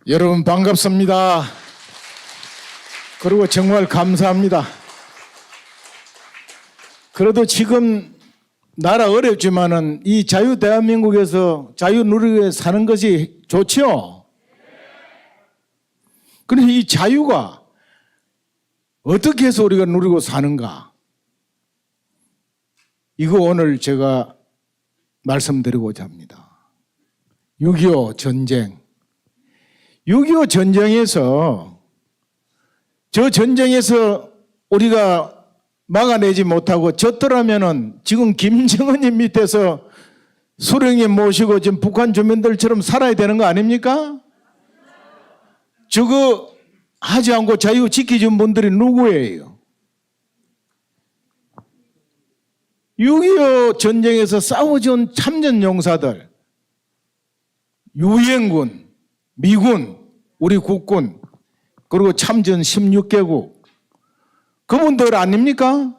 여러분 반갑습니다. 그리고 정말 감사합니다. 그래도 지금 나라 어렵지만은 이 자유 대한민국에서 자유 누리게 사는 것이 좋지요. 그런데 이 자유가 어떻게 해서 우리가 누리고 사는가? 이거 오늘 제가 말씀드리고자 합니다. 6.25 전쟁. 6.25 전쟁에서 저 전쟁에서 우리가 막아내지 못하고 졌더라면은 지금 김정은이 밑에서 수령에 모시고 지금 북한 주민들처럼 살아야 되는 거 아닙니까? 저거 하지 않고 자유 지키준 분들이 누구예요? 6.25 전쟁에서 싸워준 참전 용사들, 유엔군, 미군, 우리 국군, 그리고 참전 16개국, 그분들 아닙니까?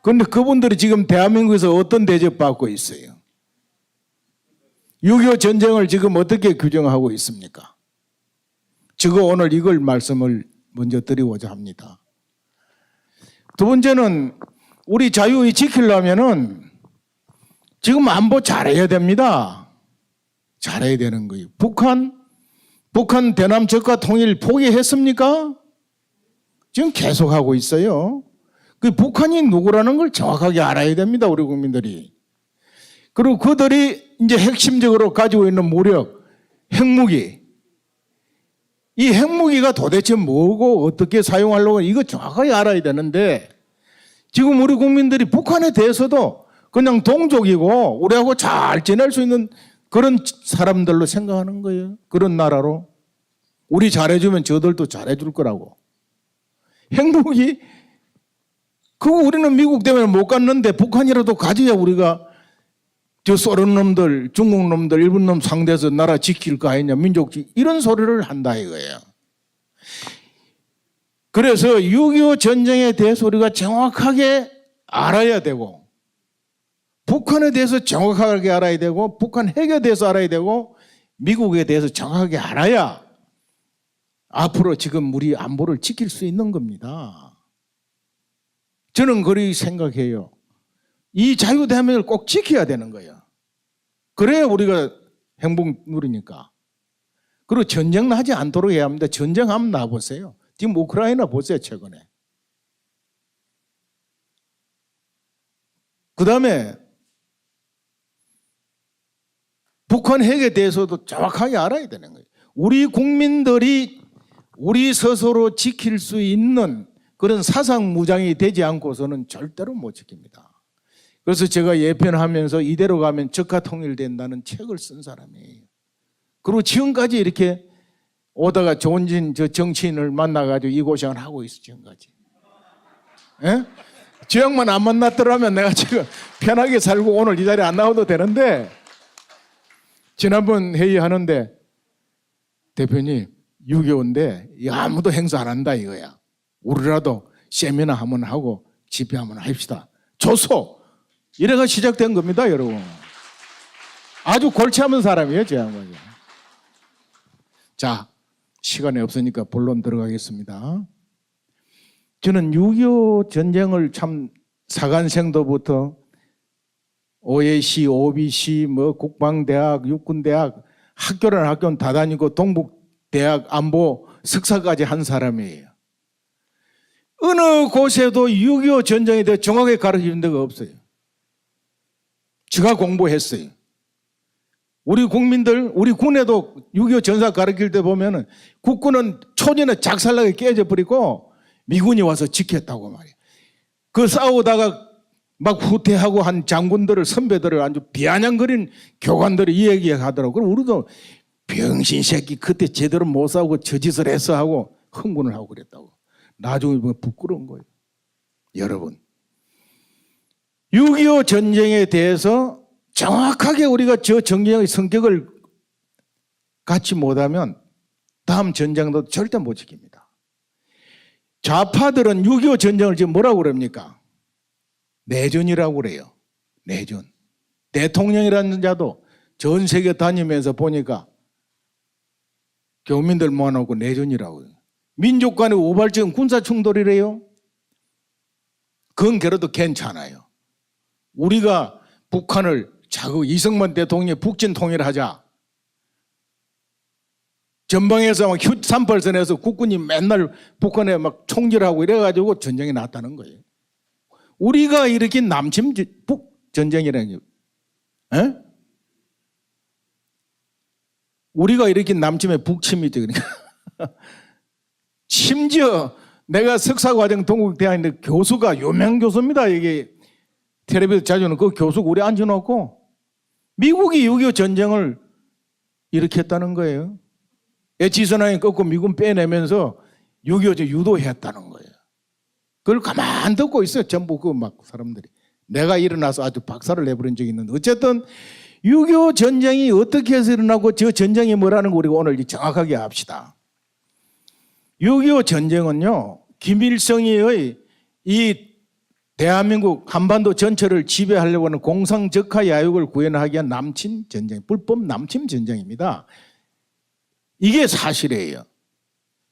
그런데 그분들이 지금 대한민국에서 어떤 대접받고 있어요? 6.25 전쟁을 지금 어떻게 규정하고 있습니까? 저거 오늘 이걸 말씀을 먼저 드리고자 합니다. 두 번째는 우리 자유를 지키려면은 지금 안보 잘해야 됩니다. 잘해야 되는 거예요. 북한 대남 적화 통일 포기했습니까? 지금 계속하고 있어요. 그 북한이 누구라는 걸 정확하게 알아야 됩니다, 우리 국민들이. 그리고 그들이 이제 핵심적으로 가지고 있는 무력, 핵무기. 이 핵무기가 도대체 뭐고 어떻게 사용하려고 이거 정확하게 알아야 되는데 지금 우리 국민들이 북한에 대해서도 그냥 동족이고 우리하고 잘 지낼 수 있는 그런 사람들로 생각하는 거예요. 그런 나라로. 우리 잘해주면 저들도 잘해줄 거라고. 핵무기? 그거 우리는 미국 때문에 못 갔는데 북한이라도 가져야 우리가 저 소련 놈들, 중국 놈들, 일본 놈 상대해서 나라 지킬 거 아니냐, 민족 이런 소리를 한다 이거예요. 그래서 6.25 전쟁에 대해서 우리가 정확하게 알아야 되고 북한에 대해서 정확하게 알아야 되고 북한 핵에 대해서 알아야 되고 미국에 대해서 정확하게 알아야 앞으로 지금 우리 안보를 지킬 수 있는 겁니다. 저는 그렇게 생각해요. 이 자유대한민국을 꼭 지켜야 되는 거예요. 그래야 우리가 행복 누리니까. 그리고 전쟁 하지 않도록 해야 합니다. 전쟁 한번 나와보세요. 지금 우크라이나 보세요, 최근에. 그 다음에 북한 핵에 대해서도 정확하게 알아야 되는 거예요. 우리 국민들이 우리 스스로 지킬 수 있는 그런 사상무장이 되지 않고서는 절대로 못 지킵니다. 그래서 제가 예편하면서 이대로 가면 적화 통일된다는 책을 쓴 사람이에요. 그리고 지금까지 이렇게 오다가 조은진 저 정치인을 만나가지고 이 고생을 하고 있어, 지금까지. 예? 저 양만 안 만났더라면 내가 지금 편하게 살고 오늘 이 자리에 안 나와도 되는데 지난번 회의하는데 대표님 6.25인데 아무도 행사 안 한다 이거야. 우리라도 세미나 한번 하고 집회 한번 합시다. 좋소. 이래가 시작된 겁니다, 여러분. 아주 골치 아픈 사람이에요, 제 양반이. 자, 시간이 없으니까 본론 들어가겠습니다. 저는 6.25 전쟁을 참 사관생도부터 OAC, OBC, 국방대학, 육군대학, 학교는 다 다니고 동북대학 안보 석사까지 한 사람이에요. 어느 곳에도 6.25 전쟁에 대해 정확하게 가르친 데가 없어요. 제가 공부했어요. 우리 국민들, 우리 군에도 6.25 전사 가르칠 때 보면은 국군은 초전에 작살나게 깨져버리고 미군이 와서 지켰다고 말이에요. 그 싸우다가 막 후퇴하고 한 장군들을, 선배들을 아주 비아냥거린 교관들이 이 얘기 하더라고요. 그럼 우리도 병신 새끼 그때 제대로 못 싸우고 저 짓을 했어 하고 흥분을 하고 그랬다고. 나중에 보면 부끄러운 거예요. 여러분, 6.25 전쟁에 대해서 정확하게 우리가 저 전쟁의 성격을 갖지 못하면 다음 전쟁도 절대 못 지킵니다. 좌파들은 6.25 전쟁을 지금 뭐라고 그럽니까? 내전이라고 그래요. 내전. 대통령이라는 자도 전 세계 다니면서 보니까 교민들 모아놓고 내전이라고. 민족 간의 우발적인 군사 충돌이래요. 그건 그래도 괜찮아요. 우리가 북한을 자꾸 이승만 대통령이 북진 통일하자. 전방에서 막 휴38선에서 국군이 맨날 북한에 막 총질하고 이래가지고 전쟁이 났다는 거예요. 우리가 일으킨 남침 북 전쟁이라는 게, 에? 우리가 일으킨 남침의 북침이죠. 그러니까 심지어 내가 석사과정 동국대학인데 교수가 유명 교수입니다. 이게 텔레비전 자주는 그 교수 우리 앉혀놓고 미국이 6.25 전쟁을 일으켰다는 거예요. 지선왕이 꺾고 미군 빼내면서 6.25 유도했다는 거예요. 그걸 가만 듣고 있어요. 전부 그 막 사람들이. 내가 일어나서 아주 박살을 내버린 적이 있는데 어쨌든 6.25 전쟁이 어떻게 해서 일어나고 저 전쟁이 뭐라는 거 우리가 오늘 정확하게 합시다. 6.25 전쟁은요, 김일성의 이 대한민국 한반도 전체를 지배하려고 하는 공상적화 야욕을 구현하기 위한 남침 전쟁, 불법 남침 전쟁입니다. 이게 사실이에요.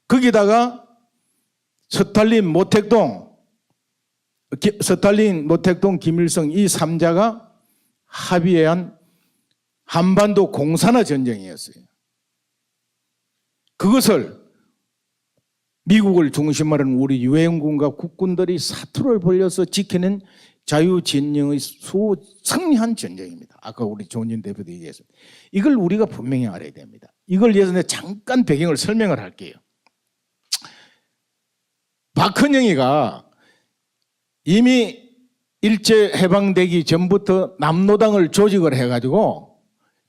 거기다가 스탈린, 모택동, 김일성 이 3자가 합의한 한반도 공산화 전쟁이었어요. 그것을 미국을 중심으로 하는 우리 유엔군과 국군들이 사투를 벌려서 지키는 자유진영의 수승리한 전쟁입니다. 아까 우리 조은진 대표도 얘기했습니다. 이걸 우리가 분명히 알아야 됩니다. 이걸 위해서 잠깐 배경을 설명을 할게요. 박헌영이가 이미 일제해방되기 전부터 남노당을 조직을 해가지고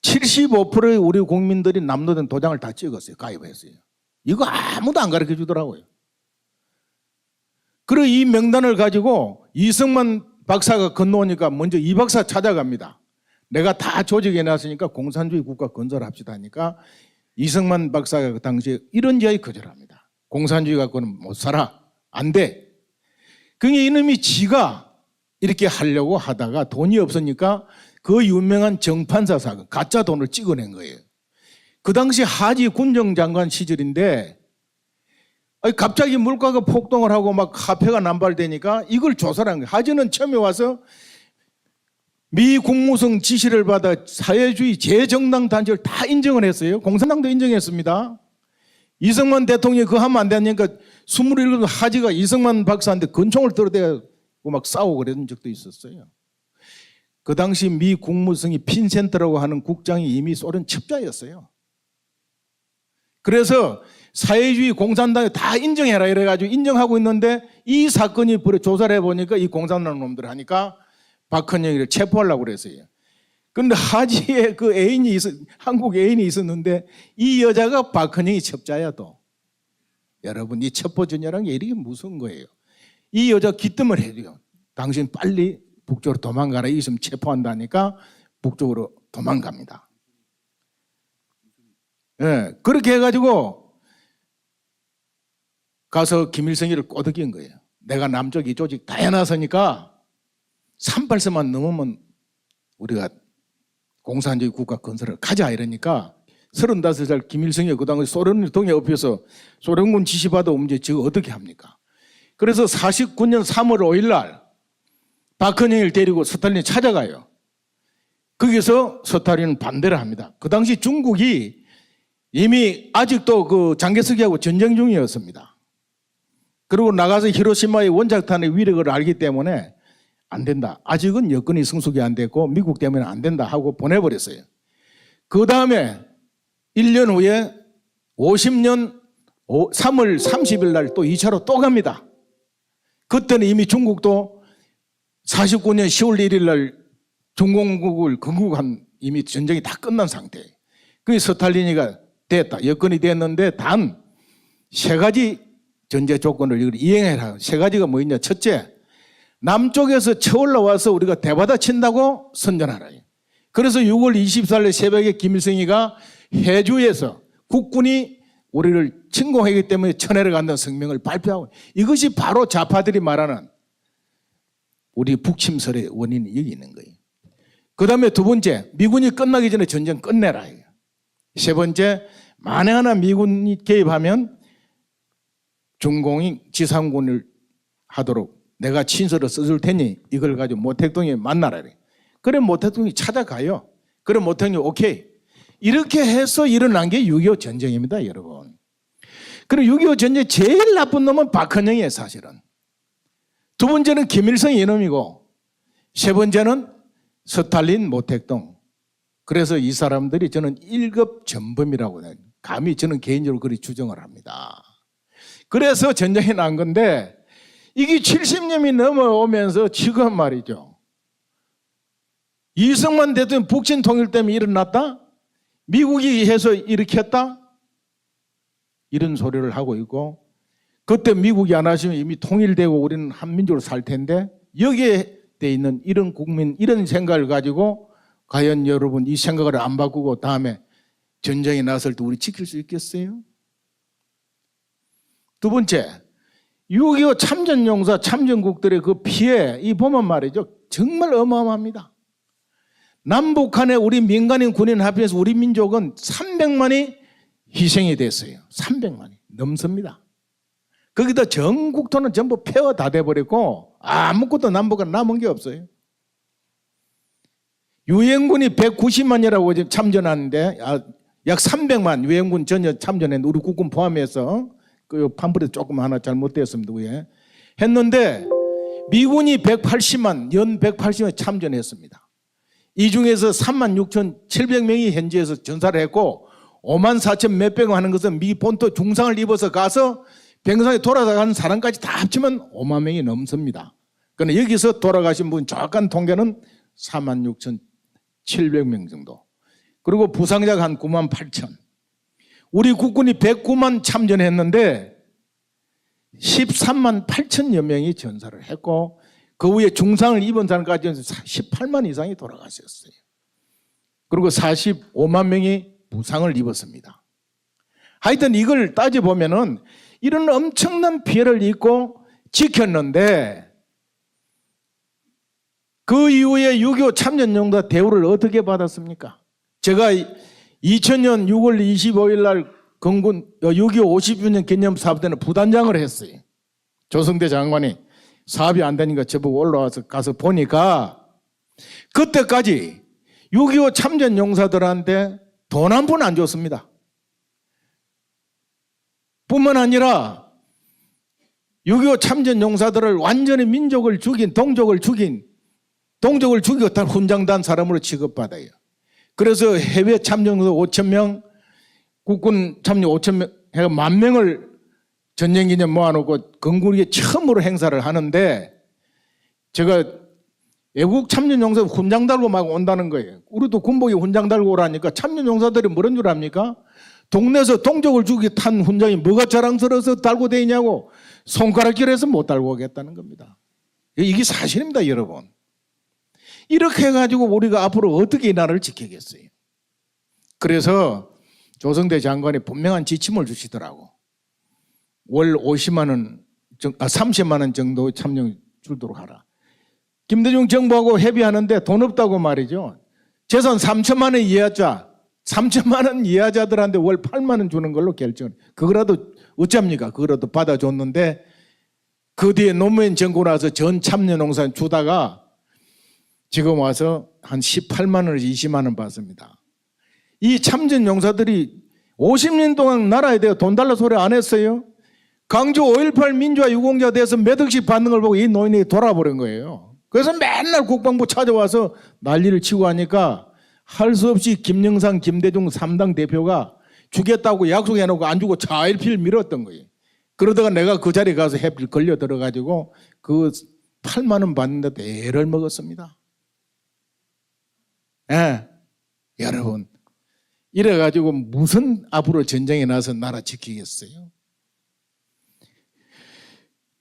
75%의 우리 국민들이 남노당 도장을 다 찍었어요. 가입했어요. 이거 아무도 안 가르쳐 주더라고요. 그리고 이 명단을 가지고 이승만 박사가 건너오니까 먼저 이 박사 찾아갑니다. 내가 다 조직해 놨으니까 공산주의 국가 건설합시다 하니까 이승만 박사가 그 당시에 이런 이야기 거절합니다. 공산주의 갖고는 못 살아. 안 돼. 그러니까 이놈이 지가 이렇게 하려고 하다가 돈이 없으니까 그 유명한 정판사 사건, 가짜 돈을 찍어낸 거예요. 그 당시 하지 군정장관 시절인데 갑자기 물가가 폭등을 하고 막 화폐가 남발되니까 이걸 조사를 한 거예요. 하지는 처음에 와서 미 국무성 지시를 받아 사회주의 재정당 단체를 다 인정을 했어요. 공산당도 인정했습니다. 이승만 대통령이 그거 하면 안 되니까 27 하지가 이승만 박사한테 권총을 들어대고 막 싸우고 그런 적도 있었어요. 그 당시 미 국무성이 핀센터라고 하는 국장이 이미 소련 첩자였어요. 그래서 사회주의 공산당이 다 인정해라 이래가지고 인정하고 있는데 이 사건이 조사를 해보니까 이 공산당 놈들 하니까 박헌영이를 체포하려고 그랬어요. 그런데 하지에 그 애인이 한국 애인이 있었는데 이 여자가 박헌영이 첩자야 또. 여러분 이 첩보전이라는 게 이렇게 무서운 거예요. 이 여자 기뜸을 해줘요. 당신 빨리 북쪽으로 도망가라. 있으면 체포한다니까 북쪽으로 도망갑니다. 예, 그렇게 해가지고 가서 김일성이를 꼬드긴 거예요. 내가 남쪽 이 조직 다 해놨으니까 38선만 넘으면 우리가 공산주의 국가 건설을 가자 이러니까 35살 김일성이 그 당시 소련 동에 업혀서 소련군 지시받아 오면 지금 어떻게 합니까? 그래서 49년 3월 5일 날 박헌영을 데리고 스탈린이 찾아가요. 거기서 스탈린은 반대를 합니다. 그 당시 중국이 이미 아직도 그 장개석이하고 전쟁 중이었습니다. 그리고 나가서 히로시마의 원자탄의 위력을 알기 때문에 안 된다. 아직은 여건이 성숙이 안 됐고 미국 때문에 안 된다 하고 보내버렸어요. 그 다음에 1년 후에 50년 3월 30일 날 또 2차로 또 갑니다. 그때는 이미 중국도 49년 10월 1일 날 중공국을 건국한 이미 전쟁이 다 끝난 상태예요. 그래서 스탈린이가 됐다. 여건이 됐는데 단 세 가지 전제 조건을 이행해라. 세 가지가 뭐였냐. 첫째, 남쪽에서 쳐올라와서 우리가 대받아 친다고 선전하라. 그래서 6월 24일 새벽에 김일성이가 해주에서 국군이 우리를 침공하기 때문에 쳐내려 간다는 성명을 발표하고, 이것이 바로 좌파들이 말하는 우리 북침설의 원인이 여기 있는 거예요. 그 다음에 두 번째, 미군이 끝나기 전에 전쟁 끝내라. 세 번째, 만에 하나 미군이 개입하면 중공이 지상군을 하도록 내가 친서를 써줄 테니 이걸 가지고 모택동에 만나라. 그래 모택동이 찾아가요. 그래 모택동이 오케이. 이렇게 해서 일어난 게 6.25 전쟁입니다, 여러분. 그리고 6.25 전쟁 제일 나쁜 놈은 박헌영이에요, 사실은. 두 번째는 김일성이 이놈이고, 세 번째는 스탈린, 모택동. 그래서 이 사람들이 저는 1급 전범이라고 해요. 감히 저는 개인적으로 그렇게 추정을 합니다. 그래서 전쟁이 난 건데, 이게 70년이 넘어오면서 지금 말이죠. 이승만 대통령 북진 통일 때문에 일어났다? 미국이 해서 일으켰다? 이런 소리를 하고 있고, 그때 미국이 안 하시면 이미 통일되고 우리는 한민족으로 살 텐데, 여기에 돼 있는 이런 국민, 이런 생각을 가지고 과연 여러분 이 생각을 안 바꾸고 다음에 전쟁이 났을 때 우리 지킬 수 있겠어요? 두 번째, 6.25 참전용사, 참전국들의 그 피해, 이 보면 말이죠. 정말 어마어마합니다. 남북한에 우리 민간인 군인 합해서 우리 민족은 300만이 희생이 됐어요. 300만이 넘습니다. 거기다 전국토는 전부 폐허 다 돼버렸고 아무것도 남북한 남은 게 없어요. 유엔군이 190만이라고 참전하는데 약 300만 유엔군 전혀 참전했는데 우리 국군 포함해서 그 팜플렛 조금 하나 잘못되었습니다. 위에 했는데 미군이 180만 연 180만 참전했습니다. 이 중에서 36,700명이 현지에서 전사를 했고 5만 4천 몇백 명 하는 것은 미 본토 중상을 입어서 가서 병상에 돌아가는 사람까지 다 합치면 5만 명이 넘습니다. 그런데 여기서 돌아가신 분 정확한 통계는 46,700명 정도. 그리고 부상자가 한 9만 8천. 우리 국군이 109만 참전했는데 13만 8천여 명이 전사를 했고 그 후에 중상을 입은 사람까지 18만 이상이 돌아가셨어요. 그리고 45만 명이 부상을 입었습니다. 하여튼 이걸 따져보면은 이런 엄청난 피해를 입고 지켰는데 그 이후에 6.25 참전용사 대우를 어떻게 받았습니까? 제가 2000년 6월 25일 날 건군 6.25 50주년 기념 사업 때는 부단장을 했어요. 조성대 장관이 사업이 안 되니까 저보고 올라와서 가서 보니까 그때까지 6.25 참전용사들한테 돈 한 푼 안 줬습니다. 뿐만 아니라 6.25 참전용사들을 완전히 민족을 죽인, 동족을 죽이고 다 훈장단 사람으로 취급받아요. 그래서 해외 참전용사 5,000명, 국군 참전 5,000명, 해가 10,000명을 전쟁기념 모아놓고 건국에 처음으로 행사를 하는데 제가 외국 참전용사 훈장 달고 막 온다는 거예요. 우리도 군복에 훈장 달고 오라니까 참전용사들이 뭐란 줄 압니까? 동네에서 동족을 죽이 탄 훈장이 뭐가 자랑스러워서 달고 다니냐고 손가락질해서 못 달고 오겠다는 겁니다. 이게 사실입니다, 여러분. 이렇게 해가지고 우리가 앞으로 어떻게 이 나라를 지키겠어요? 그래서 조성대 장관이 분명한 지침을 주시더라고. 월 50만 원, 30만 원 정도 참여 주도록 하라. 김대중 정부하고 협의하는데 돈 없다고 말이죠. 재산 3천만 원 이하자, 3천만 원 이하자들한테 월 8만 원 주는 걸로 결정. 그거라도 어쩝니까? 그거라도 받아줬는데 그 뒤에 노무현 정권 와서 전 참여농사 주다가 지금 와서 한 18만 원에서 20만 원 받습니다. 이 참전용사들이 50년 동안 나라에 대해 돈 달라 소리 안 했어요. 광주 5.18 민주화 유공자 돼서 몇 억씩 받는 걸 보고 이 노인이 돌아버린 거예요. 그래서 맨날 국방부 찾아와서 난리를 치고 하니까 할 수 없이 김영삼, 김대중 3당 대표가 주겠다고 약속해놓고 안 주고 차일피일 밀었던 거예요. 그러다가 내가 그 자리에 가서 해필 걸려 들어가지고 그 8만 원 받는데 애를 먹었습니다. 예, 여러분 이래가지고 무슨 앞으로 전쟁에 나서 나라 지키겠어요?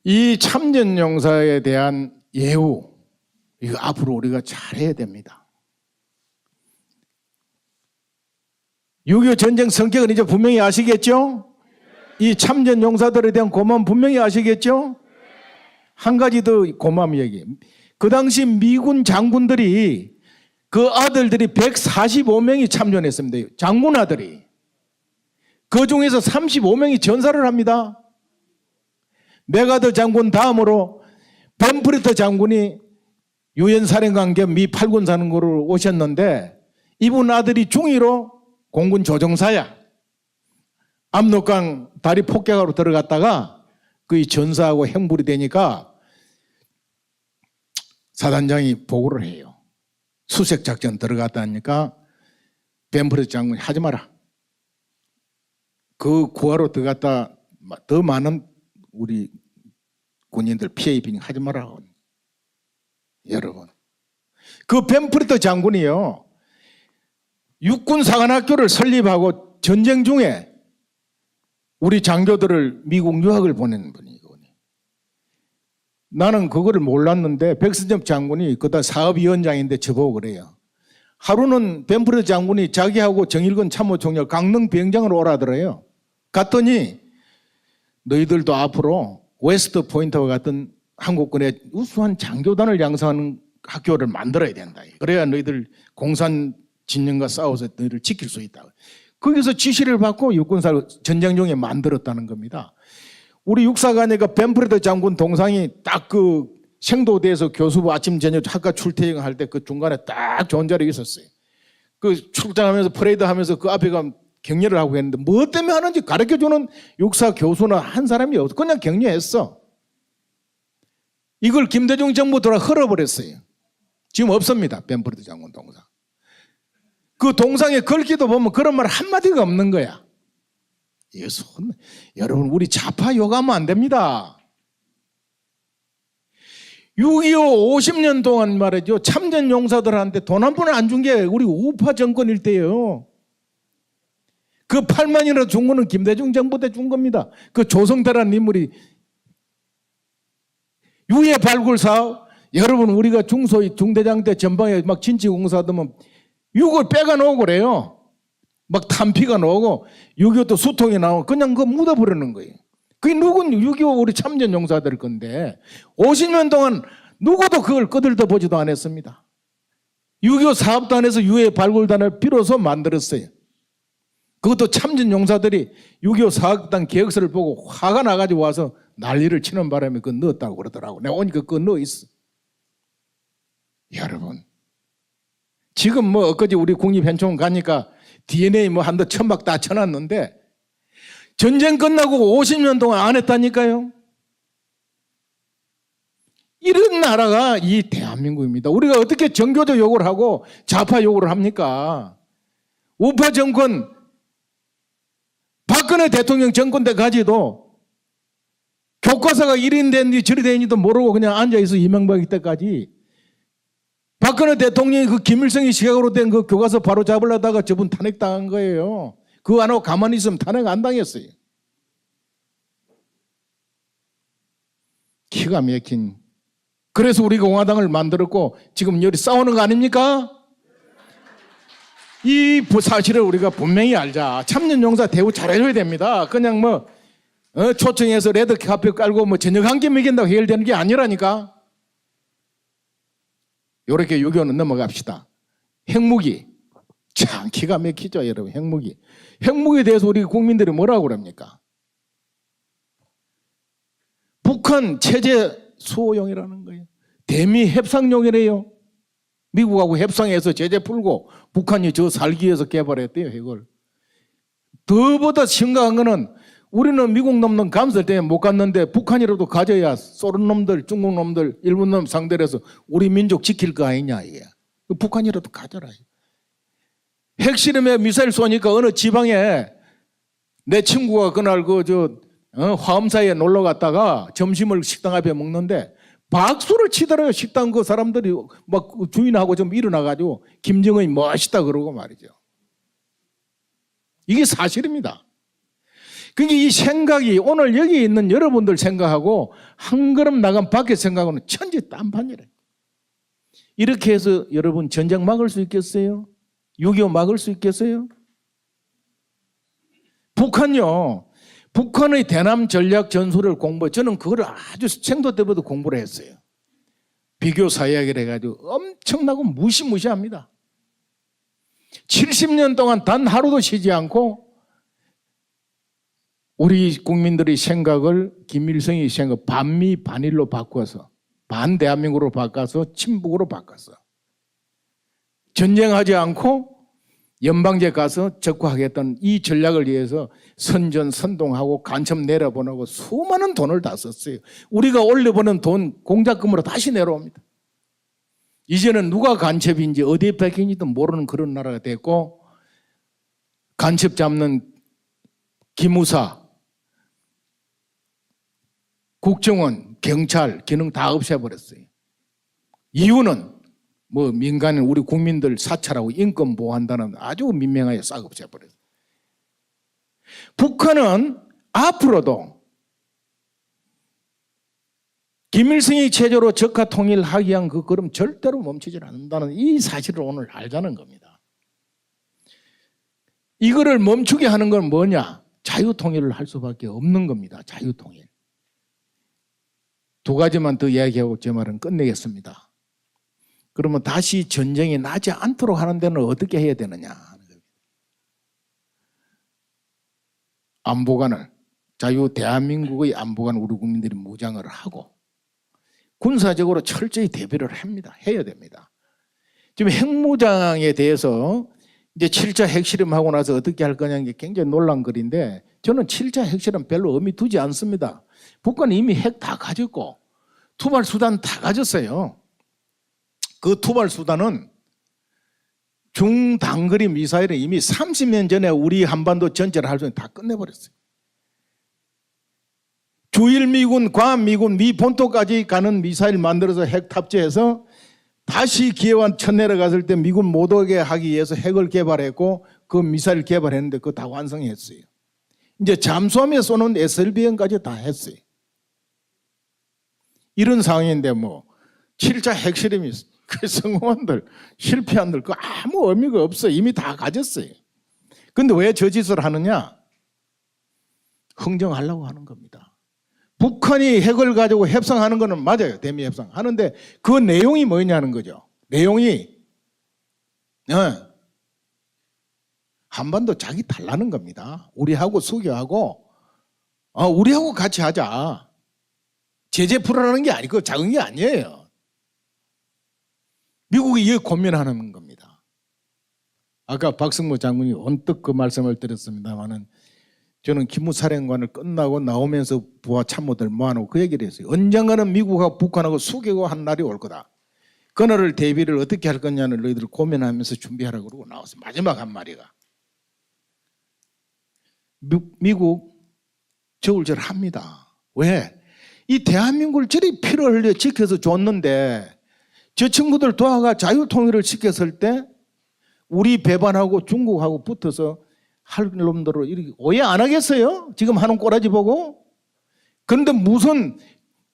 이 참전용사에 대한 예우 이거 앞으로 우리가 잘해야 됩니다. 6.25 전쟁 성격은 이제 분명히 아시겠죠? 이 참전용사들에 대한 고마움 분명히 아시겠죠? 한 가지 더 고마움 얘기. 그 당시 미군 장군들이 그 아들들이 145명이 참전했습니다. 장군 아들이. 그 중에서 35명이 전사를 합니다. 메가더 장군 다음으로 벤프리터 장군이 유엔 사령관 겸 미 8군 사령관으로 오셨는데 이분 아들이 중위로 공군 조종사야. 압록강 다리 폭격하러 들어갔다가 거의 전사하고 행불이 되니까 사단장이 보고를 해요. 수색작전 들어갔다니까 벤프리터 장군이 하지 마라. 그 구하러 들어갔다 더 많은 우리 군인들 피해 입히니 하지 마라. 여러분, 그 벤프리터 장군이요, 육군사관학교를 설립하고 전쟁 중에 우리 장교들을 미국 유학을 보내는 분이거든요. 나는 그거를 몰랐는데 백선엽 장군이 그다 사업위원장인데 저보고 그래요. 하루는 벤프리터 장군이 자기하고 정일근 참모총장 강릉 비행장으로 오라더래요. 갔더니 너희들도 앞으로 웨스트 포인트와 같은 한국군의 우수한 장교단을 양성하는 학교를 만들어야 된다. 그래야 너희들 공산 진영과 싸워서 너희를 지킬 수 있다. 거기서 지시를 받고 육군사를 전쟁 중에 만들었다는 겁니다. 우리 육사관이가 벤프리터 장군 동상이 딱 그 생도대에서 교수부 아침 저녁 학과 출퇴근할 때 그 중간에 딱 좋은 자리에 있었어요. 그 출장하면서 퍼레이드 하면서 그 앞에 가면 격려를 하고 했는데 뭐 때문에 하는지 가르쳐주는 육사 교수나 한 사람이 없어. 그냥 격려했어. 이걸 김대중 정부 들어 흘러버렸어요. 지금 없습니다. 벤프리터 장군 동상. 그 동상에 글귀도 보면 그런 말 한마디가 없는 거야. 여러분, 우리 좌파 욕하면 안 됩니다. 6.25 50년 동안 말이죠. 참전 용사들한테 돈 한 푼을 안 준 게 우리 우파 정권일 때예요. 그 8만이나 준 거는 김대중 정부 때 준 겁니다. 그 조성태라는 인물이 유해 발굴 사업, 여러분 우리가 중소위 중대장 때 전방에 막 진치공사하면 6을 빼가 놓고 그래요. 막 탄피가 나오고 6.25또 수통이 나오고 그냥 그거 묻어버리는 거예요. 그게 누군 6.25 우리 참전 용사들 건데 50년 동안 누구도 그걸 꺼들떠 보지도 않았습니다. 6.25 사업단에서 유해 발굴단을 비로소 만들었어요. 그것도 참전 용사들이 6.25 사업단 계획서를 보고 화가 나가지고 와서 난리를 치는 바람에 그거 넣었다고 그러더라고. 내가 오니까 그거 넣어 있어. 여러분, 지금 뭐 엊그제 우리 국립현충원 가니까 DNA 뭐 한도 천막 다 쳐놨는데 전쟁 끝나고 50년 동안 안 했다니까요. 이런 나라가 이 대한민국입니다. 우리가 어떻게 정교조 욕을 하고 좌파 욕을 합니까? 우파 정권, 박근혜 대통령 정권 때까지도 교과서가 이리 됐는지 저리 됐는지도 모르고 그냥 앉아있어. 이명박 때까지. 박근혜 대통령이 그 김일성이 시각으로 된 그 교과서 바로 잡으려다가 저분 탄핵당한 거예요. 그거 안 하고 가만히 있으면 탄핵 안 당했어요. 기가 막힌. 그래서 우리 공화당을 만들었고 지금 여기 싸우는 거 아닙니까? 이 사실을 우리가 분명히 알자. 참전용사 대우 잘해줘야 됩니다. 그냥 뭐 초청해서 레드카페 깔고 뭐 저녁 한 끼 먹인다고 해결되는 게 아니라니까. 요렇게 6.25는 넘어갑시다. 핵무기. 참 기가 막히죠, 여러분. 핵무기. 핵무기에 대해서 우리 국민들이 뭐라고 그럽니까? 북한 체제 수호용이라는 거예요. 대미 협상용이래요. 미국하고 협상해서 제재 풀고 북한이 저 살기 위해서 개발했대요, 핵을. 더보다 심각한 거는 우리는 미국 놈들 감설 때문에 못 갔는데 북한이라도 가져야 소련 놈들, 중국 놈들, 일본 놈 상대로 해서 우리 민족 지킬 거 아니냐, 이게. 북한이라도 가져라. 핵실험에 미사일 쏘니까 어느 지방에 내 친구가 그날 화엄사에 놀러 갔다가 점심을 식당 앞에 먹는데 박수를 치더라고요. 식당 그 사람들이 막 주인하고 좀 일어나가지고 김정은이 멋있다 그러고 말이죠. 이게 사실입니다. 그러니까 이 생각이 오늘 여기 있는 여러분들 생각하고 한 걸음 나간 밖에 생각하고는 천지 딴판이래. 이렇게 해서 여러분 전쟁 막을 수 있겠어요? 6.25 막을 수 있겠어요? 북한요. 북한의 대남 전략 전술을 저는 그걸 아주 생도 때부터 공부를 했어요. 비교 사이학을 해가지고 엄청나고 무시무시합니다. 70년 동안 단 하루도 쉬지 않고 우리 국민들의 생각을 김일성이 생각 반미 반일로 바꿔서 반대한민국으로 바꿔서 친북으로 바꿨어. 전쟁하지 않고 연방제 가서 적화하겠다는 이 전략을 위해서 선전 선동하고 간첩 내려보내고 수많은 돈을 다 썼어요. 우리가 올려보낸 돈 공작금으로 다시 내려옵니다. 이제는 누가 간첩인지 어디에 뺏긴지도 모르는 그런 나라가 됐고, 간첩 잡는 기무사, 국정원, 경찰 기능 다 없애버렸어요. 이유는 뭐 민간인 우리 국민들 사찰하고 인권 보호한다는 아주 민명하게 싹 없애버렸어요. 북한은 앞으로도 김일성이 체제로 적화 통일하기 위한 그 걸음 절대로 멈추지 않는다는 이 사실을 오늘 알자는 겁니다. 이거를 멈추게 하는 건 뭐냐? 자유통일을 할 수밖에 없는 겁니다. 자유통일. 두 가지만 더 이야기하고 제 말은 끝내겠습니다. 그러면 다시 전쟁이 나지 않도록 하는 데는 어떻게 해야 되느냐? 안보관을, 대한민국의 안보관 우리 국민들이 무장을 하고 군사적으로 철저히 대비를 합니다. 해야 됩니다. 지금 핵무장에 대해서 이제 7차 핵실험하고 나서 어떻게 할 거냐는 게 굉장히 논란거리인데, 저는 7차 핵실험 별로 의미 두지 않습니다. 북한이 이미 핵 다 가졌고 투발 수단 다 가졌어요. 그 투발 수단은 중단거리 미사일은 이미 30년 전에 우리 한반도 전체를 할 수 있는 다 끝내버렸어요. 주일미군, 광미군, 미 본토까지 가는 미사일 만들어서 핵 탑재해서 다시 기회와 쳐 내려갔을 때 미군 못 오게 하기 위해서 핵을 개발했고 그 미사일 개발했는데 그거 다 완성했어요. 이제 잠수함에 쏘는 SLBM까지 다 했어요. 이런 상황인데 뭐 7차 핵실험이 그 성공한들 실패한들 그 아무 의미가 없어요. 이미 다 가졌어요. 근데 왜 저 짓을 하느냐? 흥정하려고 하는 겁니다. 북한이 핵을 가지고 협상하는 거는 맞아요. 대미 협상 하는데 그 내용이 뭐냐는 거죠. 내용이 한반도 자기 달라는 겁니다. 우리하고 수교하고 우리하고 같이 하자. 제재 풀어라는 게 아니고 작은 게 아니에요. 미국이 이게 고민하는 겁니다. 아까 박승무 장군이 언뜻 그 말씀을 드렸습니다마는 저는 기무사령관을 끝나고 나오면서 부하 참모들 모아놓고 그 얘기를 했어요. 언젠가는 미국하고 북한하고 수교한 날이 올 거다. 그날을 대비를 어떻게 할 거냐는 너희들 고민하면서 준비하라고 그러고 나왔어요. 마지막 한 마리가. 미국 저울질 합니다. 왜? 이 대한민국을 저리 피를 흘려 지켜서 줬는데 저 친구들 도와가 자유통일을 시켰을 때 우리 배반하고 중국하고 붙어서 할 놈들로 이렇게 오해 안 하겠어요? 지금 하는 꼬라지 보고? 그런데 무슨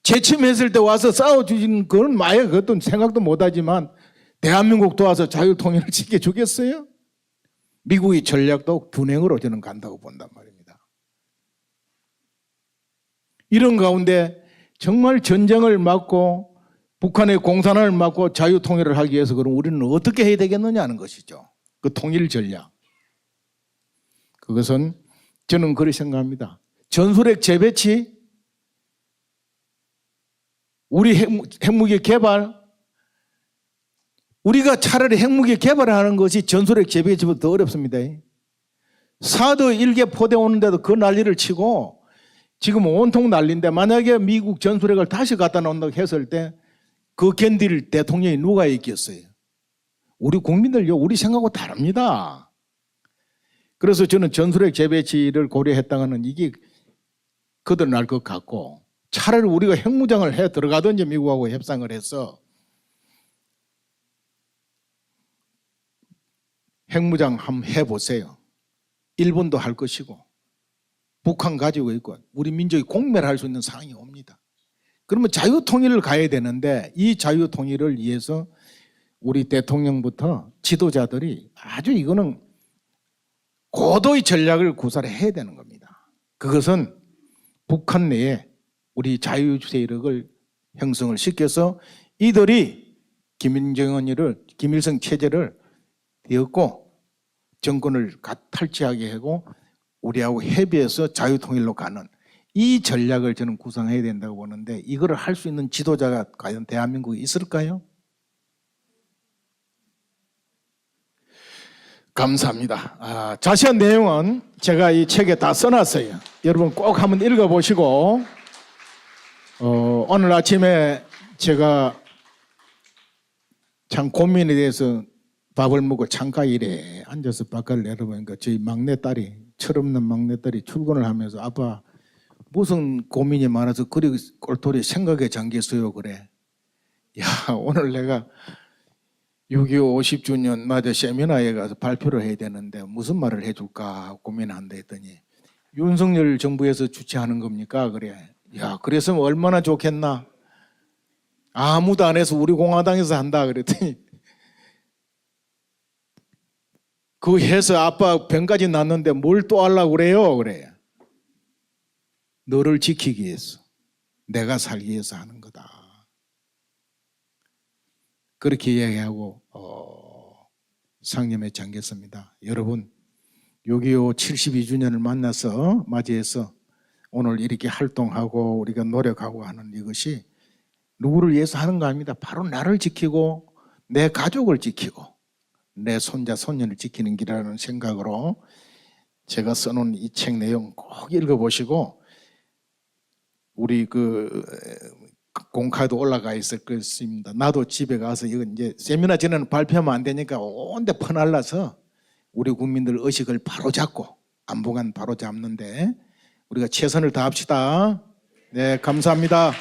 재침했을 때 와서 싸워주신 그건 마에 그것도 생각도 못하지만 대한민국 도와서 자유통일을 지켜주겠어요? 미국의 전략도 분행으로 저는 간다고 본단 말입니다. 이런 가운데 정말 전쟁을 막고 북한의 공산화를 막고 자유통일을 하기 위해서 그럼 우리는 어떻게 해야 되겠느냐는 것이죠. 그 통일 전략. 그것은 저는 그렇게 생각합니다. 전술핵 재배치, 우리 핵무기 개발, 우리가 차라리 핵무기 개발하는 것이 전술핵 재배치보다 더 어렵습니다. 사드 1개 포대 오는데도 그 난리를 치고 지금 온통 난리인데 만약에 미국 전술핵을 다시 갖다 놓는다고 했을 때 그 견딜 대통령이 누가 있겠어요? 우리 국민들요, 우리 생각하고 다릅니다. 그래서 저는 전술핵 재배치를 고려했다가는 이게 거듭날 것 같고 차라리 우리가 핵무장을 해 들어가든지 미국하고 협상을 해서 핵무장 한번 해보세요. 일본도 할 것이고 북한 가지고 있고 우리 민족이 공멸할 수 있는 상황이 옵니다. 그러면 자유통일을 가야 되는데 이 자유통일을 위해서 우리 대통령부터 지도자들이 아주 이거는 고도의 전략을 구사를 해야 되는 겁니다. 그것은 북한 내에 우리 자유 세력을 형성을 시켜서 이들이 김일성 체제를 되었고 정권을 탈취하게 하고 우리하고 협의해서 자유통일로 가는 이 전략을 저는 구상해야 된다고 보는데 이거를 할 수 있는 지도자가 과연 대한민국에 있을까요? 감사합니다. 자세한 내용은 제가 이 책에 다 써놨어요. 여러분 꼭 한번 읽어보시고 오늘 아침에 제가 참 고민에 대해서 밥을 먹고 창가 일에 앉아서 바깥을 내려보니까 저희 막내딸이 철없는 막내딸이 출근을 하면서 아빠 무슨 고민이 많아서 그리 꼴토리 생각에 잠겼어요 그래. 야 오늘 내가 6.25 50주년 맞아 세미나에 가서 발표를 해야 되는데 무슨 말을 해줄까 고민한다 했더니 윤석열 정부에서 주최하는 겁니까 그래. 야 그랬으면 얼마나 좋겠나. 아무도 안 해서 우리 공화당에서 한다 그랬더니 그 해서 아빠 병까지 났는데 뭘 또 하려고 그래요 그래. 너를 지키기 위해서 내가 살기 위해서 하는 거다. 그렇게 이야기하고 상념에 잠겼습니다. 여러분 6.25 72주년을 만나서 맞이해서 오늘 이렇게 활동하고 우리가 노력하고 하는 이것이 누구를 위해서 하는 거 아닙니다. 바로 나를 지키고 내 가족을 지키고 내 손자 손녀를 지키는 길이라는 생각으로 제가 써놓은 이 책 내용 꼭 읽어보시고 우리 그 공카도 올라가 있을 것입니다. 나도 집에 가서 이건 이제 세미나 전에는 발표하면 안 되니까 온데 퍼날라서 우리 국민들 의식을 바로잡고 안보관 바로잡는데 우리가 최선을 다합시다. 네, 감사합니다.